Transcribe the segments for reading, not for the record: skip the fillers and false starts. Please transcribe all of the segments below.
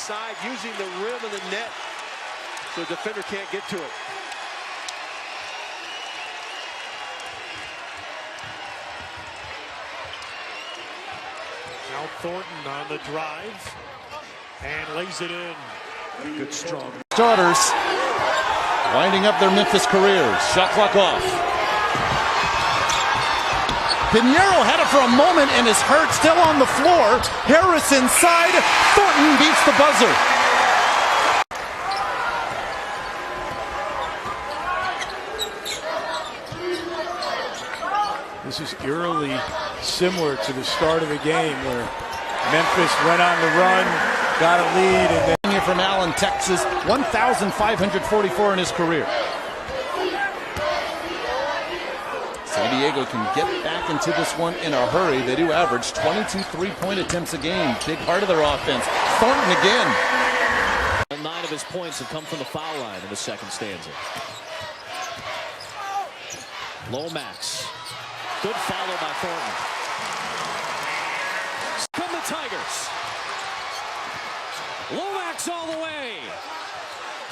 inside, using the rim of the net so the defender can't get to it. Now Thornton on the drive and lays it in. Good strong starters winding up their Memphis careers. Shot clock off. Pinheiro had it for a moment and is hurt, still on the floor. Harris inside. Thornton beats the buzzer. This is eerily similar to the start of the game where Memphis went on the run, got a lead, and then From Allen, Texas, 1,544 in his career. San Diego can get back into this one in a hurry. They do average 22 three-point attempts a game. Big part of their offense. Thornton again. 9 of his points have come from the foul line in the second stanza. Lomax. Good follow by Thornton. Come the Tigers. Lomax all the way.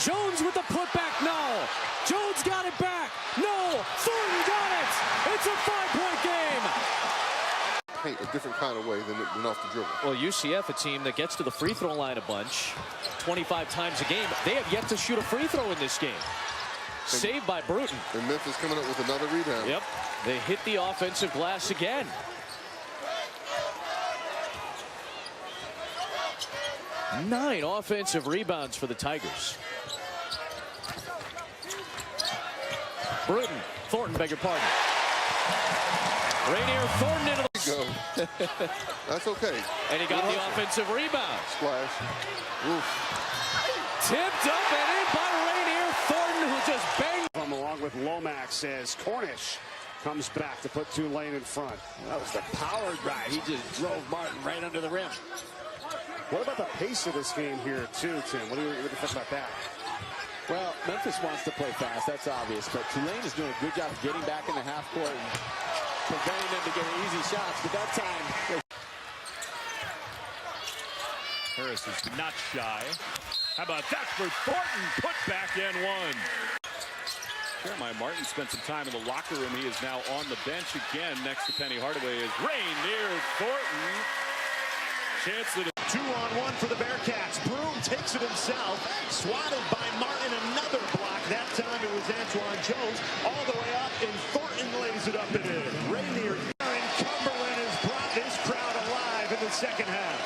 Jones with the putback. No. Jones got it back. No. Thornton got it. It's a 5-point game. Paint a different kind of way than off the dribble. Well, UCF, a team that gets to the free throw line a bunch, 25 times a game. They have yet to shoot a free throw in this game. Saved by Bruton. And Memphis coming up with another rebound. Yep. They hit the offensive glass again. Nine offensive rebounds for the Tigers. Bruton, Thornton, beg your pardon. Raynere Thornton into the... Go. That's okay. And he got the offensive rebound. Splash. Oof. Tipped up and in by Raynere Thornton, who just banged. Along with Lomax as Cornish comes back to put Tulane in front. That was the power drive. He just drove Martin right under the rim. What about the pace of this game here, too, Tim? What do you think about that? Well, Memphis wants to play fast. That's obvious. But Tulane is doing a good job of getting back in the half court and preventing them to get easy shots. But that time... Harris is not shy. How about that for Thornton? Put back in one. Jeremiah Martin spent some time in the locker room. He is now on the bench again. Next to Penny Hardaway is Raynere Thornton. Chance that 2-on-1 for the Bearcats. Broom takes it himself. Swatted by Martin. Another block. That time it was Antoine Jones. All the way up, and Thornton lays it up and in. Raynere and Cumberland has brought this crowd alive in the second half.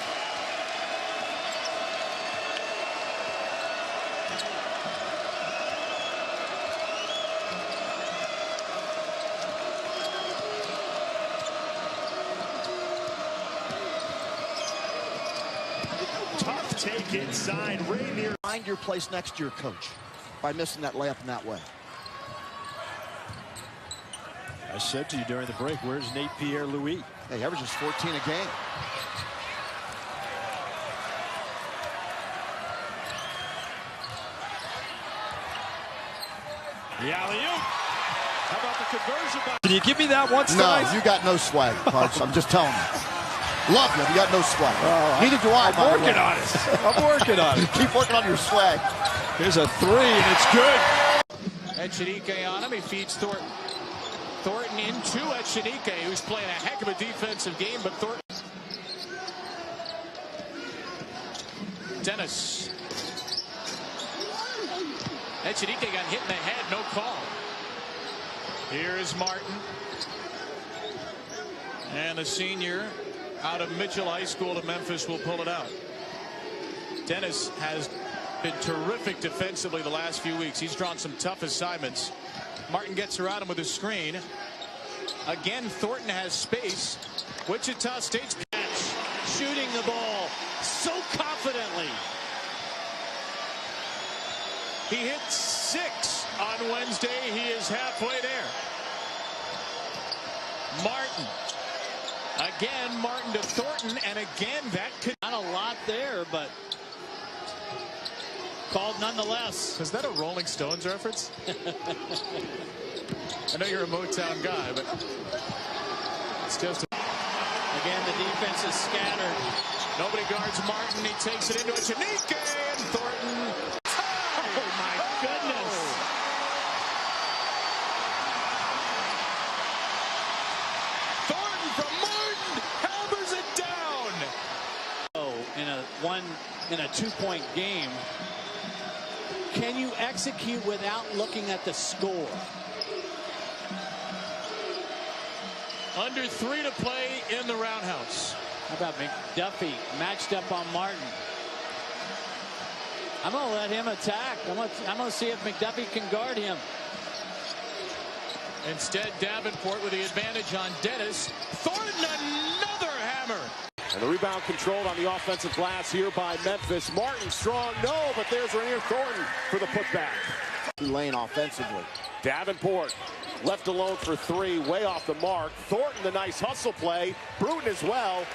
Tough take inside. Raynere. Find your place next year, coach, by missing that layup in that way. I said to you during the break, where's Nate Pierre-Louis? Hey, averages 14 a game. The alley-oop. How about the conversion? Can you give me that once? No, you got no swag, Parks. I'm just telling you. Love you. You got no swag. Neither do I. I'm working on it. I'm working on it. Keep working on your swag. Here's a three, and it's good. Echenique on him. He feeds Thornton. Thornton into Echenique, who's playing a heck of a defensive game, but Thornton. Dennis. Echenique got hit in the head. No call. Here's Martin. And a senior out of Mitchell High School of Memphis will pull it out. Dennis has been terrific defensively the last few weeks. He's drawn some tough assignments. Martin gets around him with a screen. Again, Thornton has space. Wichita State's catch, shooting the ball so confidently. He hit 6 on Wednesday. He is halfway there. Martin. Again, Martin to Thornton, and again, that could not a lot there, but called nonetheless. Is that a Rolling Stones reference? I know you're a Motown guy, but it's just again, the defense is scattered. Nobody guards Martin. He takes it into Echenique. in a 2-point game. Can you execute without looking at the score? Under 3 to play in the roundhouse. How about McDuffie matched up on Martin? I'm going to let him attack. I'm going to see if McDuffie can guard him. Instead, Davenport with the advantage on Dennis. Thornton, another hammer. And the rebound controlled on the offensive glass here by Memphis. Martin strong, no, but there's Raynere Thornton for the putback. Tulane offensively. Davenport left alone for 3, way off the mark. Thornton, the nice hustle play. Bruton as well.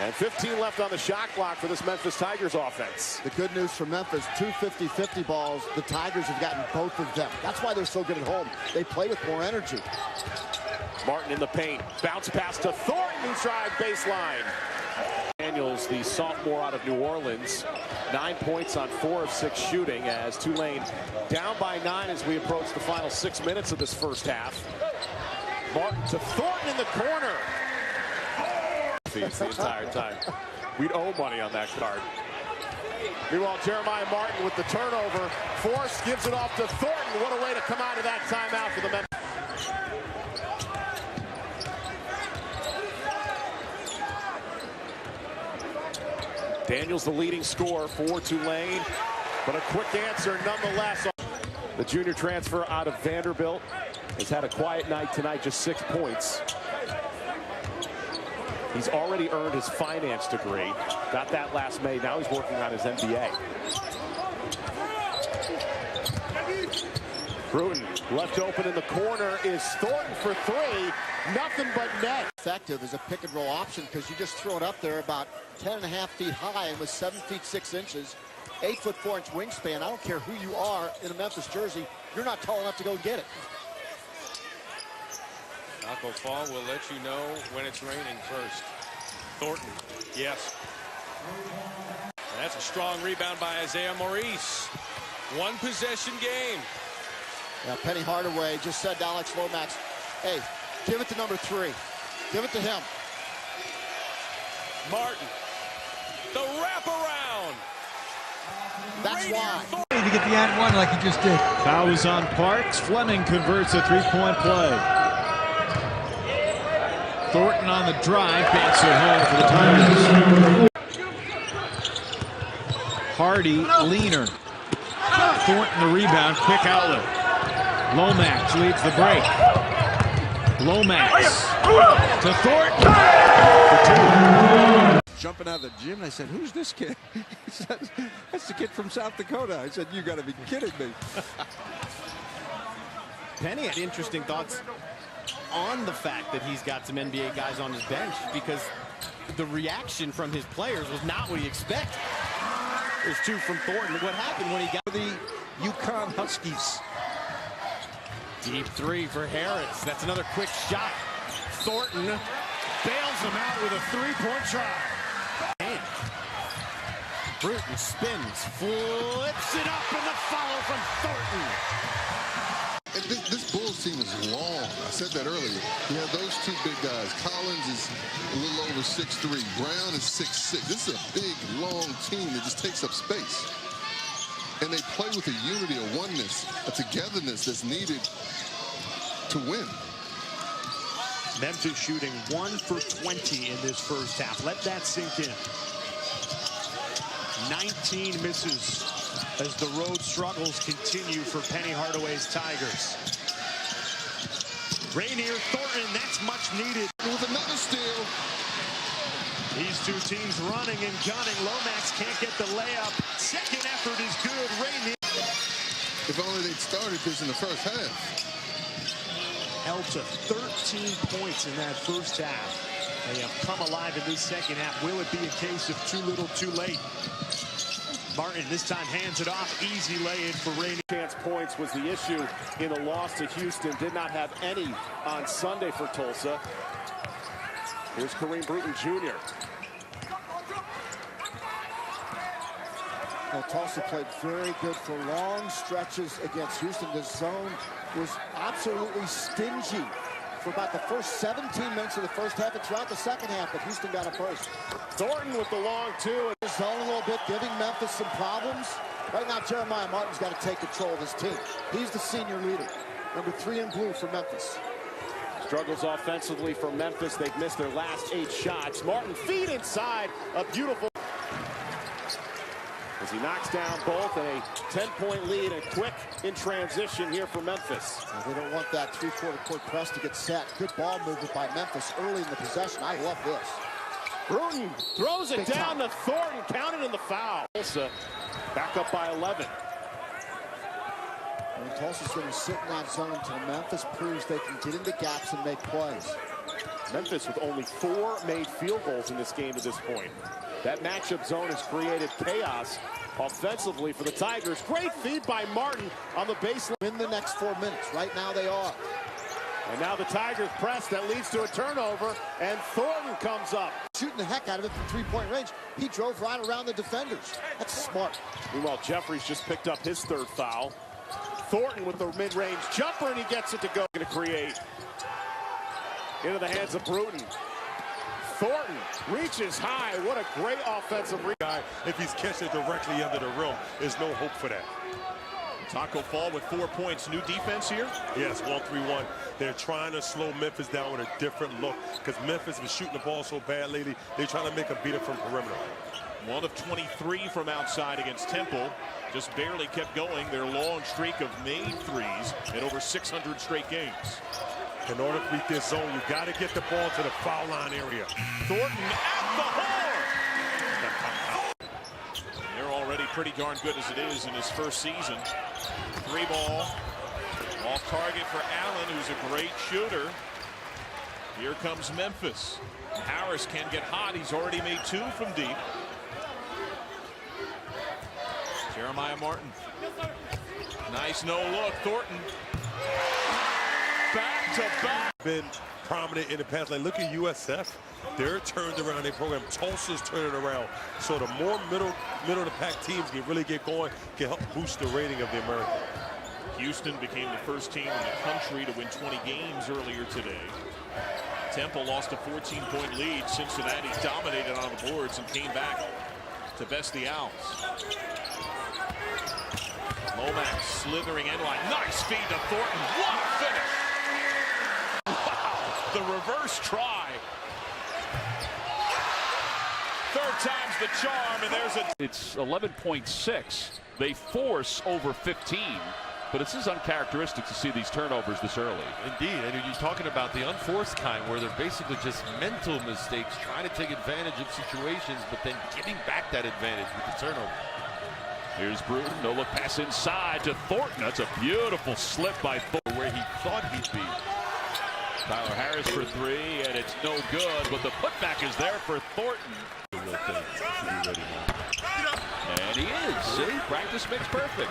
And 15 left on the shot clock for this Memphis Tigers offense. The good news for Memphis, 2 50-50 balls. The Tigers have gotten both of them. That's why they're so good at home. They play with more energy. Martin in the paint. Bounce pass to Thornton, who's drive baseline. Daniels, the sophomore out of New Orleans, 9 points on 4 of 6 shooting as Tulane down by 9 as we approach the final 6 minutes of this first half. Martin to Thornton in the corner. The entire time. We'd owe money on that card. Meanwhile, Jeremiah Martin with the turnover. Force gives it off to Thornton. What a way to come out of that timeout for the Memphis. Daniels the leading scorer for Tulane, but a quick answer nonetheless. The junior transfer out of Vanderbilt has had a quiet night tonight, just 6 points. He's already earned his finance degree. Got that last May. Now he's working on his MBA. Bruton left open in the corner is Thornton for 3. Nothing but net. Effective as a pick and roll option because you just throw it up there about 10.5 feet high and with 7 feet 6 inches, 8'4" wingspan. I don't care who you are in a Memphis jersey. You're not tall enough to go get it. Taco Fall will let you know when it's raining first. Thornton, yes. And that's a strong rebound by Isaiah Maurice. 1 possession game. Yeah, Penny Hardaway just said to Alex Lomax, hey, give it to number 3. Give it to him. Martin, the wraparound. That's why. To get the and one like he just did. Foul is on Parks. Fleming converts a 3-point play. Thornton on the drive, banks it home for the Tigers. Hardy, leaner. Thornton the rebound, quick outlet. Lomax leads the break. Lomax to Thornton. Jumping out of the gym, and I said, who's this kid? He said, that's the kid from South Dakota. I said, you got to be kidding me. Penny had interesting thoughts on the fact that he's got some NBA guys on his bench because the reaction from his players was not what he expected. There's 2 from Thornton. What happened when he got The UConn Huskies. deep 3 for Harris? That's another quick shot. Thornton bails him out with a 3-point try. And Bruton spins, flips it up, and the follow from Thornton. And this Bulls team is long. I said that earlier. You have those 2 big guys. Collins is a little over 6'3". Brown is 6'6". This is a big, long team that just takes up space. And they play with a unity, a oneness, a togetherness that's needed to win. Memphis shooting 1 for 20 in this first half. Let that sink in. 19 misses as the road struggles continue for Penny Hardaway's Tigers. Raynere Thornton, that's much needed. With another steal. These 2 teams running and gunning. Lomax can't get the layup. Second effort is good. Raynere. If only they'd started this in the first half. Held to 13 points in that first half. They have come alive in this second half. Will it be a case of too little, too late? Martin this time hands it off. Easy lay-in for Raynere. Chance points was the issue in the loss to Houston. Did not have any on Sunday for Tulsa. Here's Kareem Bruton Jr. Well, Tulsa played very good for long stretches against Houston. The zone was absolutely stingy for about the first 17 minutes of the first half and throughout the second half, but Houston got it first. Thornton with the long two. Zone a little bit, giving Memphis some problems. Right now, Jeremiah Martin's got to take control of his team. He's the senior leader. Number 3 in blue for Memphis. Struggles offensively for Memphis. They've missed their last 8 shots. Martin feed inside. A beautiful. As he knocks down both, and a 10-point lead and quick in transition here for Memphis. They don't want that 3/4 court press to get set. Good ball movement by Memphis early in the possession. I love this. Bruton throws it Big down time. to Thornton, counted in the foul. Tulsa back up by 11. And Tulsa's going to sit in that zone until Memphis proves they can get into gaps and make plays. Memphis with only 4 made field goals in this game to this point. That matchup zone has created chaos offensively for the Tigers. Great feed by Martin on the baseline. In the next 4 minutes. Right now they are. And now the Tigers press that leads to a turnover, and Thornton comes up. Shooting the heck out of it from 3-point range. He drove right around the defenders. That's smart. Meanwhile, Jeffries just picked up his 3rd foul. Thornton with the mid-range jumper, and he gets it to go. Going to create into the hands of Bruton. Thornton reaches high. What a great offensive guy. If he's catching it directly under the rim, there's no hope for that. Taco Fall with 4 points. New defense here? Yes, 1-3-1. They're trying to slow Memphis down with a different look because Memphis was shooting the ball so bad lately. They're trying to make a beat it from perimeter. 1 of 23 from outside against Temple. Just barely kept going their long streak of made threes in over 600 straight games. In order to beat this zone, you got to get the ball to the foul line area. Thornton at the horn. They're already pretty darn good as it is in his first season. 3 ball. Off target for Allen, who's a great shooter. Here comes Memphis. Harris can get hot. He's already made 2 from deep. Jeremiah Martin. Nice no look. Thornton. Back to back. Been prominent in the past. Like, look at USF. They're turned around their program. Tulsa's turning around. So the more middle of the pack teams can really get going, can help boost the rating of the American. Houston became the first team in the country to win 20 games earlier today. Temple lost a 14-point lead. Cincinnati dominated on the boards and came back to best the Owls. Lomax slithering in line. Nice feed to Thornton. What a finish! Wow, the reverse try. 3rd time's the charm, and there's a... It's 11.6. They force over 15. But it's just uncharacteristic to see these turnovers this early. Indeed, and you're talking about the unforced kind where they're basically just mental mistakes, trying to take advantage of situations, but then getting back that advantage with the turnover. Here's Bruton, no look pass inside to Thornton. That's a beautiful slip by Thornton where he thought he'd be. Tyler Harris for 3, and it's no good, but the putback is there for Thornton. And he is. See, practice makes perfect.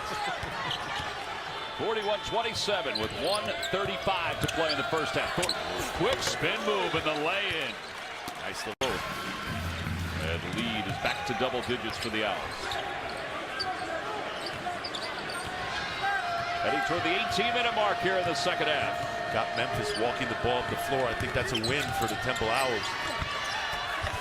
41-27 with 1:35 to play in the first half. Thornton, quick spin move and the lay-in. Nice little. And lead is back to double digits for the Owls. Heading toward the 18-minute mark here in the second half. Got Memphis walking the ball up the floor. I think that's a win for the Temple Owls.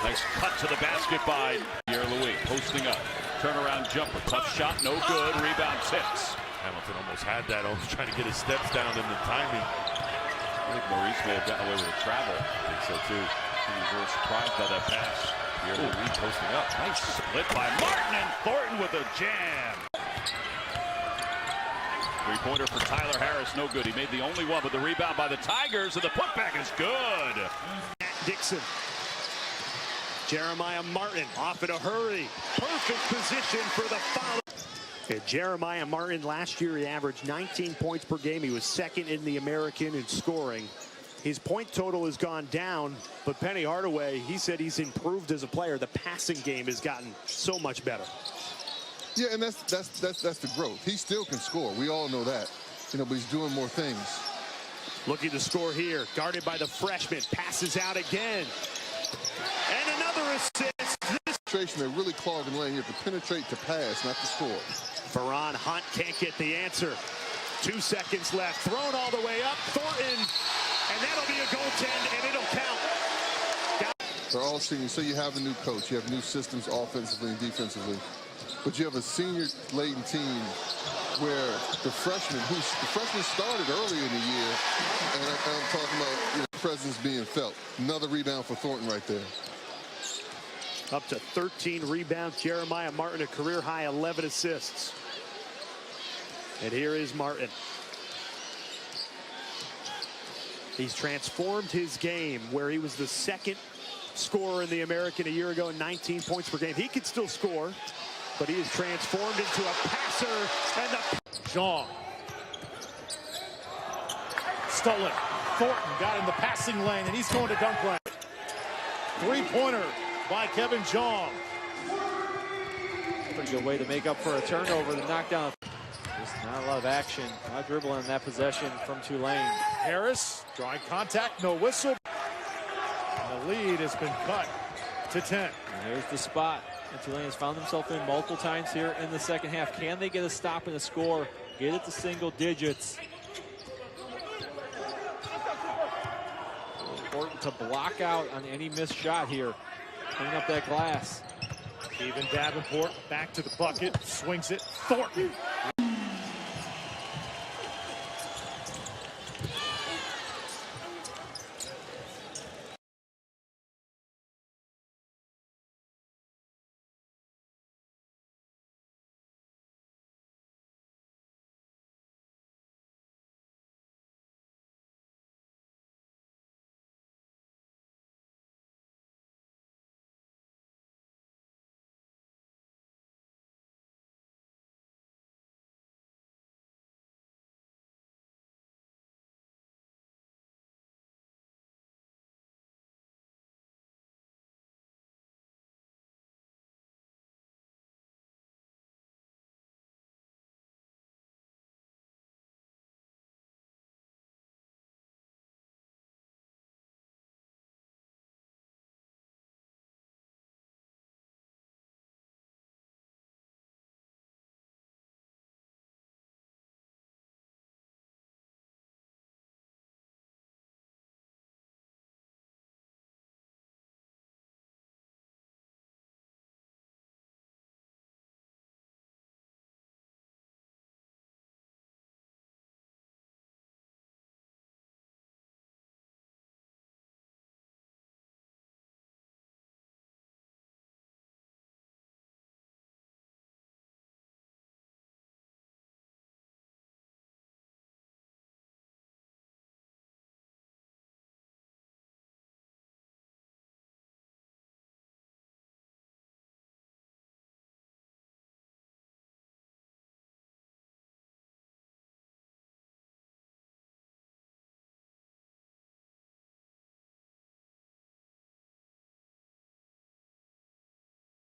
Nice cut to the basket by Pierre-Louis. Posting up. Turnaround jumper. Tough shot. No good. Rebound tips. Hamilton almost had that. Almost trying to get his steps down in the timing. I think Maurice may have gotten away with a travel. I think so too. He was very surprised by that pass. Pierre-Louis posting up. Nice split by Martin, and Thornton with a jam. 3-pointer for Tyler Harris, no good. He made the only one, but the rebound by the Tigers, and the putback is good. Dixon. Jeremiah Martin off in a hurry. Perfect position for the foul. And Jeremiah Martin, last year he averaged 19 points per game. He was 2nd in the American in scoring. His point total has gone down, but Penny Hardaway, he said he's improved as a player. The passing game has gotten so much better. Yeah, and that's the growth. He still can score. We all know that. You know, but he's doing more things. Looking to score here. Guarded by the freshman. Passes out again. And another assist. They're really clogging the lane. You have to penetrate to pass, not to score. Veron Hunt can't get the answer. 2 seconds left. Thrown all the way up. Thornton and that'll be a goaltend, and it'll count. They're all seniors, so you have a new coach. You have new systems offensively and defensively. But you have a senior-laden team where the freshmen started earlier in the year, and I'm talking about presence being felt. Another rebound for Thornton right there. Up to 13 rebounds. Jeremiah Martin, a career-high 11 assists. And here is Martin. He's transformed his game where he was the second scorer in the American a year ago, 19 points per game. He could still score, but he is transformed into a passer. And the Jean. Stolen. Thornton got in the passing lane, and he's going to dunk lane. Three-pointer by Kevin Jean. Pretty good way to make up for a turnover. The knockdown. Just not a lot of action. Not dribbling in that possession from Tulane. Harris drawing contact, no whistle. And the lead has been cut to 10. And there's the spot. And Tulane has found themselves in multiple times here in the second half. Can they get a stop and a score? Get it to single digits. Important to block out on any missed shot here. Clean up that glass. Even Davenport back to the bucket, swings it. Thornton.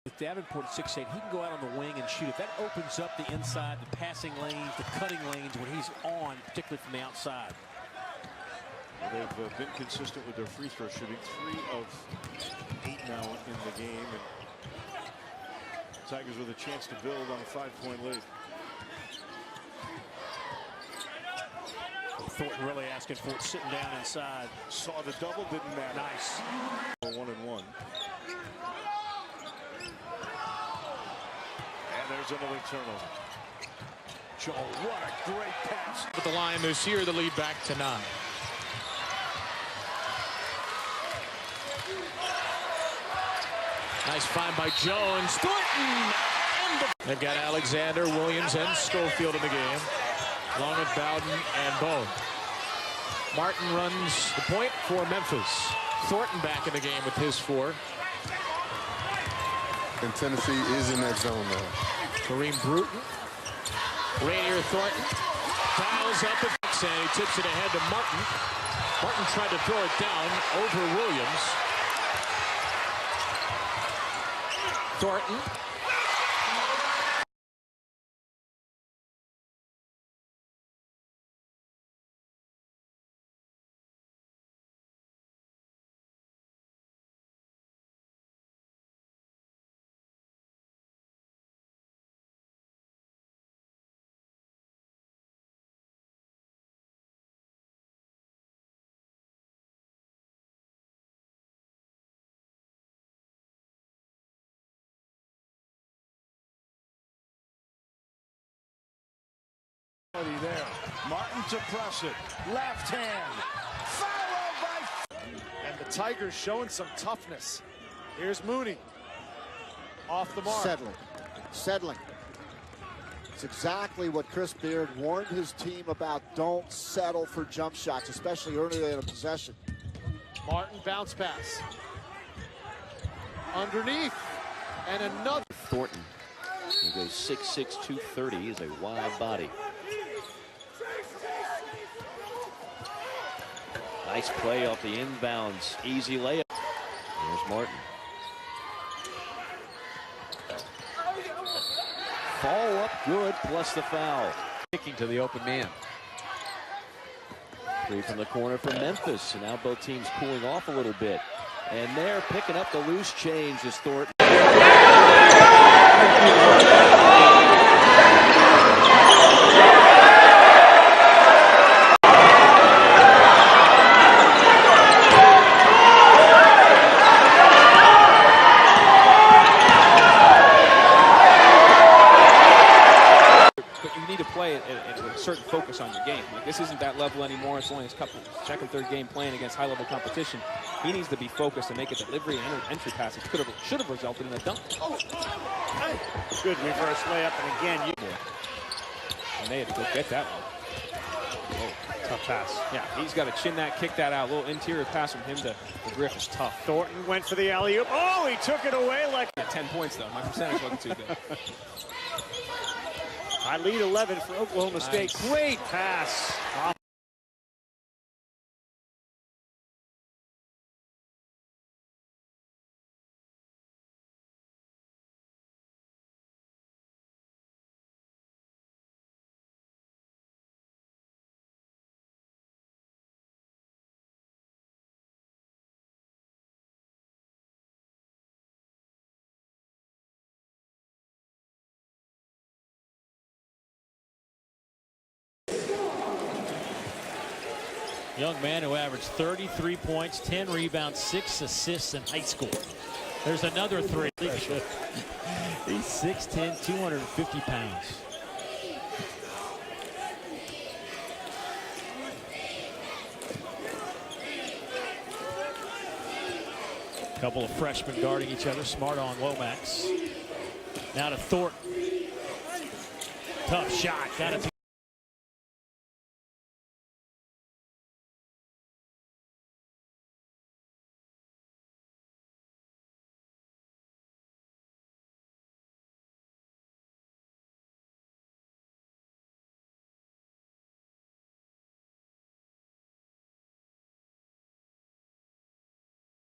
With Davenport at 6'8", he can go out on the wing and shoot it. That opens up the inside, the passing lanes, the cutting lanes when he's on, particularly from the outside. Well, they've been consistent with their free throw shooting. 3 of 8 now in the game. And Tigers with a chance to build on a 5-point lead. Thornton really asking for it, sitting down inside. Saw the double, didn't matter. Nice. 1-1. There's another turnover. Joe, what a great pass. With the line this year, the lead back to 9. Nice find by Jones. Thornton! They've got Alexander, Williams, and Schofield in the game, along with Bowden and Bone. Martin runs the point for Memphis. Thornton back in the game with his 4. And Tennessee is in that zone now. Kareem Bruton. Raynere Thornton dials up and he tips it ahead to Martin. Martin tried to throw it down over Williams. Thornton there. Martin to press it. Left hand. Fouled by... And the Tigers showing some toughness. Here's Mooney. Off the mark. Settling. It's exactly what Chris Beard warned his team about. Don't settle for jump shots, especially early in a possession. Martin bounce pass. Underneath. And another. Thornton. He goes 6'6", 230. He's a wide body. Nice play off the inbounds. Easy layup. Here's Martin. Fall up good, plus the foul. Kicking to the open man. Three from the corner for Memphis. And now both teams cooling off a little bit. And they're picking up the loose change as Thornton. With a certain focus on your game. Like, this isn't that level anymore. It's only his second, third game playing against high-level competition. He needs to be focused and make a delivery and entry pass. It should have resulted in a dunk. Good reverse layup, and again, and they had to go get that one. Oh, tough pass. Yeah, he's got to chin that, kick that out. A little interior pass from him to Griff is tough. Thornton went for the alley-oop. Oh, he took it away like... 10 points, though. My percentage wasn't too good. I lead 11 for Oklahoma State. Great pass. Young man who averaged 33 points, 10 rebounds, 6 assists in high school. There's another three. He's 6'10", 250 pounds. A couple of freshmen guarding each other. Smart on Lomax. Now to Thornton. Tough shot. Got it.